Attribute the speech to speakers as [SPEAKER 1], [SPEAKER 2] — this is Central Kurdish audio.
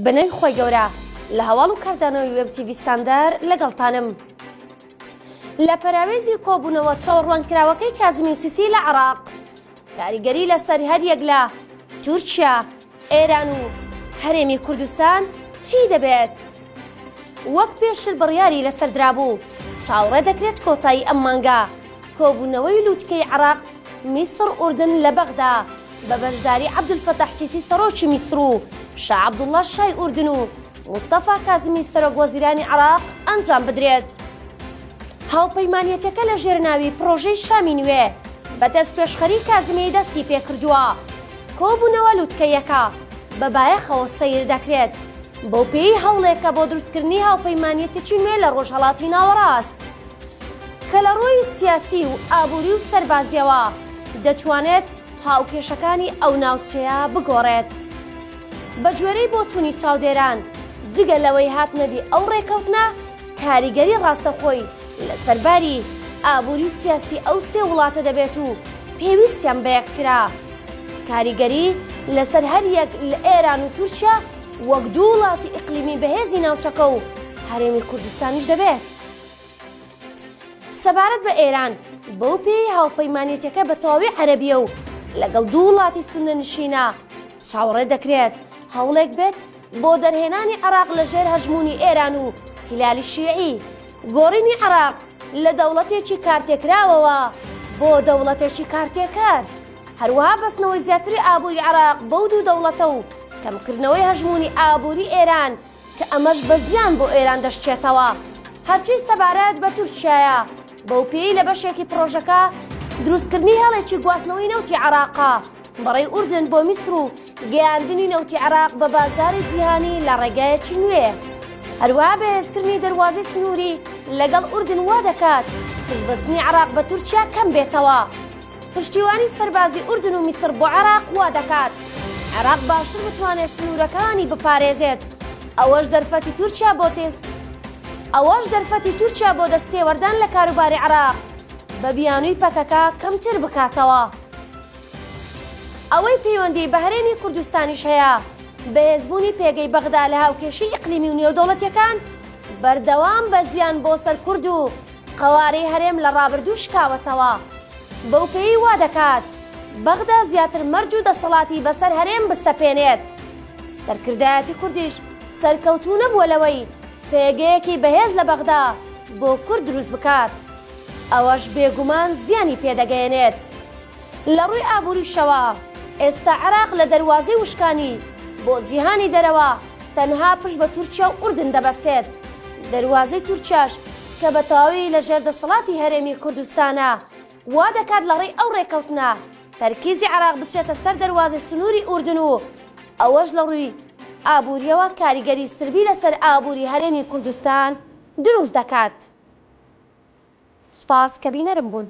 [SPEAKER 1] بنەوی خۆی گەورە لە هەواڵ و کاردانەوەی وێب تیڤی ستاندەر لەگەڵتانم. لە پەراوێزی کۆبوونەوە چاوەڕوانکراوەکەی کازمی وسیسی لە عێراق، کاریگەری لەسەر هەر یەک لە تورکیا، ئێران و هەرێمی کوردستان چی دەبێت؟ وەک پێشتر بڕیاری لەسەر درابوو، چاوەڕێ دەکرێت کۆتایی ئەم مانگە کۆبوونەوەی لووتکەی عێراق، میسر، ئوردن لە بەغدا بە بەشداری عەبدولفەتاح سیسی سەرۆکی میسر و شاه عەبدوڵڵا شای ئوردن و مستەفا کازمی سەرۆک وەزیرانی عێراق ئەنجام بدرێت. هاوپەیمانیەتەکە لە ژێرناوی پرۆژەی شامی نوێ بەدەست پێشخەری کازمی دەستی پێکردووە. کۆبوونەوە لووتکەیەکە بەبایەخەوە سەیر دەکرێت بۆ پێی هەوڵێکە بۆ دروستکردنی هاوپەیمانیەتێکی نوێ لە ڕۆژهەڵاتی ناوەڕاست کە لە ڕۆی سیاسی و ئابووری و سەربازیەوە دەتوانێت هاوکێشەکانی ئەو ناوچەیە بگۆڕێت. بە گوێرەی بۆچوونی چاودێران جگە لەوەی هاتنەدی ئەو ڕێکەوتنە، کاریگەری ڕاستەخۆی لە سەرباری ئابووری سیاسی ئەو سێ وڵاتە دەبێت و پێویستیان بە یەکترا. کاریگەری لەسەر هەر یەک لە ئێران و تورکیا وەک دوو وڵاتی ئیقلیمی بەهێزی ناوچەکە و هەرێمی کوردستانیش دەبێت. سەبارەت بە ئێران بەو پێی هاوپەیمانیەتەکە بە تەواوی عەرەبیە و لەگەڵ دوو وڵاتی سونەنشینە چاوەڕێ دەکرێت هەوڵێک بێت بۆ دەرهێنانی عێراق لە ژێر هەژمونی ئێران و هیلالی شیعی، گۆڕینی عێراق لە دەوڵەتێکی کارتێکراوەوە بۆ دەوڵەتێکی کارتێکار، هەروەها بەستنەوەی زیاتری ئابووری عێراق بەو دوو دەوڵەتە و کەمکردنەوەی هەژمونی ئابووری ئێران کە ئەمەش بە زیان بۆ ئێران دەشتێتەوە. هەرچی سەبارەت بە تورکیایە بەو پێی لە بەشێکی پرۆژەکە دروستکردنی هەڵێکی گواستنەوەی نەوتی عێراقا بەڕێی ئوردن بۆ میسر و گەیاندنی نەوتی عێراق بە بازاری جیهانی لە ڕێگایەکی نوێ. هەروەها بەهێزکردنی دەواازەی سنووری لەگەڵ ئوردن وا دەکات پشتبەستنی عێراق بە تورکیا کەم بێتەوە. پشتیوانی سەربازی ئوردن و میسر بۆ عێراق وا دەکات عێراق باشتر بتوانێت سنوورەکانی بپارێزێت. ئەوەش دەرفەتی تورکیا بۆ دەستێوەردان لە کاروباری عێراق بە بیانووی پەکەکە کەمتر بکاتەوە. ئەوەی پەیوەندی بە هەرێمی کوردستانیش هەیە، بەهێزبوونی پێگەی بەغدا لە هاوکێشی ئیقلیمی و نێودەوڵەتیەکان بەردەوام بە زیان بۆ سەر کورد و قەوارەی هەرێم لە ڕابردوو شکاوەتەوە. بەو پێی وا دەکات بەغدا زیاتر مەرج و دەسەڵاتی بەسەر هەرێم بسەپێنێت. سەرکردایەتی کوردیش سەرکەوتوو نەبووە لەوەی پێگەیەکی بەهێز لە بەغدا بۆ کورد دروست بکات، ئەوەش بێگومان زیانی پێدەگەیەنێت. لە ڕووی ئابووریشەوە ئێستا عێراق لە دەواازەی وشکانی بۆ جیهانی دەرەوە تەنها پشت بە تورکیا و ئوردن دەبەستێت. دەواازەی تورکیاش کە بە تەواوی لە ژێر دەسەڵاتی هەرێمی کوردستانە وا دەکات لە ڕێی ئەو ڕێکەوتنە تەرکیزی عێراق بچێتە سەر دەواازەی سنووری ئوردن و ئەوەش لە ڕووی ئابووریەوە کاریگەری سربی لەسەر ئابووری هەرێمی کوردستان دروست دەکات. سوپاس کە بینەرم بوون.